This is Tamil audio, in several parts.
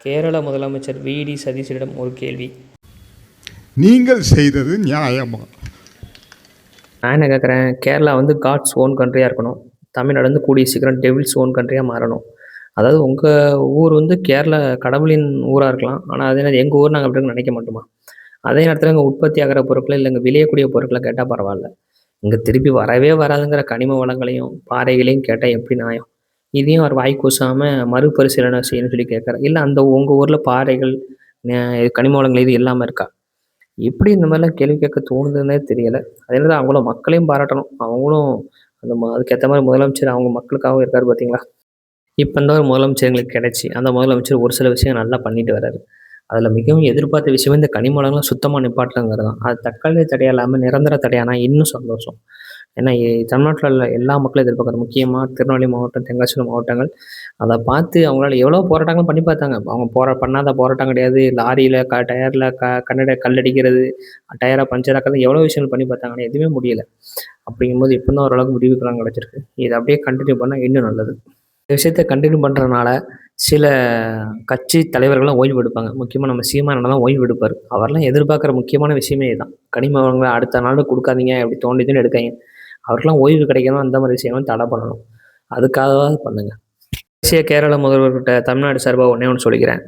கேரள முதலமைச்சர் வி.டி. சதீஷனிடம் ஒரு கேள்வி. நீங்கள் செய்தது நியாயமா? நான் என்ன கேட்குறேன், கேரளா காட்ஸ் ஓன் கண்ட்ரியாக இருக்கணும். தமிழ்நாடு கூடிய சீக்கிரம் டெவில்ஸ் ஓன் கண்ட்ரியாக மாறணும். அதாவது உங்கள் ஊர் கேரளா கடவுளின் ஊராக இருக்கலாம். ஆனால் அதே நேரம் எங்கள் ஊர் நாங்கள் அப்படின்னு நினைக்க மாட்டோமா? அதே நேரத்தில் இங்கே உற்பத்தி ஆகிற பொருட்களை இல்லை இங்கே விளையக்கூடிய பொருட்களை கேட்டால் பரவாயில்ல. இங்கே திருப்பி வரவே வராதுங்கிற கனிம வளங்களையும் பாறைகளையும் கேட்டால் எப்படி நியாயம்? இதையும் அவர் வாய் கூசாமல் மறுபரிசீலனை செய்யணும்னு சொல்லி கேட்குறாரு. இல்லை அந்த உங்கள் ஊரில் பாறைகள் கனிம வளங்கள் இது இல்லாமல் இருக்கா? எப்படி இந்த மாதிரிலாம் கேள்வி கேட்க தோணுதுன்னே தெரியலை. அதே நேரம் அவங்கள மக்களையும் பாராட்டணும். அவங்களும் அதுக்கேற்ற மாதிரி முதலமைச்சர் அவங்க மக்களுக்காகவும் இருக்கார் பார்த்தீங்களா? இப்போ இந்த ஒரு முதலமைச்சர் எங்களுக்கு கிடைச்சி அந்த முதலமைச்சர் ஒரு சில விஷயம் நல்லா பண்ணிட்டு வர்றாரு. அதில் மிகவும் எதிர்பார்த்த விஷயம் இந்த கனிம வளங்கள்லாம் சுத்தமாக நிப்பாட்டலங்கிறது தான். அது தற்காலிக தடையாக இல்லாமல் நிரந்தர தடையானா இன்னும் சந்தோஷம். ஏன்னா தமிழ்நாட்டில் உள்ள எல்லா மக்களும் எதிர்பார்க்குறாங்க. முக்கியமாக திருநெல்வேலி மாவட்டம், தென்காசி மாவட்டங்கள் அதை பார்த்து அவங்களால எவ்வளோ போராட்டங்களும் பண்ணி பார்த்தாங்க. அவங்க பண்ணாத போராட்டம் கிடையாது. லாரியில் டயரில் கல்லடிக்கிறது, டயரை பஞ்சர் ஆக்கிறது, எவ்வளோ விஷயங்கள் பண்ணி பார்த்தாங்க. ஆனால் எதுவுமே முடியலை. அப்படிங்கும்போது இப்போ தான் ஓரளவுக்கு முடிவுக்கெல்லாம் கிடச்சிருக்கு. இதை அப்படியே கண்டினியூ பண்ணால் இன்னும் நல்லது. இந்த விஷயத்தை கண்டினியூ பண்ணுறதுனால சில கட்சி தலைவர்கள்லாம் ஓய்வு எடுப்பாங்க. முக்கியமாக நம்ம சீமானெல்லாம் தான் ஓய்வு எடுப்பார். அவரெல்லாம் எதிர்பார்க்குற முக்கியமான விஷயமே இதுதான். கனிம வளங்களை அடுத்த நாள் கொடுக்காதீங்க, அப்படி தோண்டிதுன்னு எடுக்காங்க. அவருக்கெல்லாம் ஓய்வு கிடைக்கணும், அந்த மாதிரி விஷயங்களும் தடை பண்ணணும். அதுக்காகவாது பண்ணுங்க. தேசிய கேரள முதல்வர்கிட்ட தமிழ்நாடு சார்பாக ஒன்றே ஒன்று சொல்லிக்கிறேன்.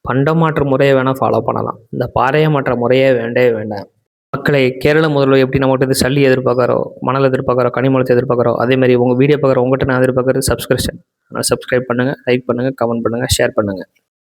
பண்டமாற்ற முறையை வேணால் ஃபாலோ பண்ணலாம். இந்த பாறையை மாற்ற முறையே வேண்டவே வேண்டாம். மக்களை கேரள முதல்வர் எப்படி நம்மகிட்ட சல்லி எதிர்பார்க்குறோ, மணல் எதிர்பார்க்குறோ, கனிமலத்தை எதிர்பார்க்குறோ, அதேமாதிரி உங்கள் வீடியோ பார்க்குற உங்கள்கிட்ட நான் எதிர்பார்க்குறது சப்ஸ்கிரிப்ஷன். சப்ஸ்கிரைப் பண்ணுங்கள், லைக் பண்ணுங்கள், கமெண்ட் பண்ணுங்கள், ஷேர் பண்ணுங்கள்.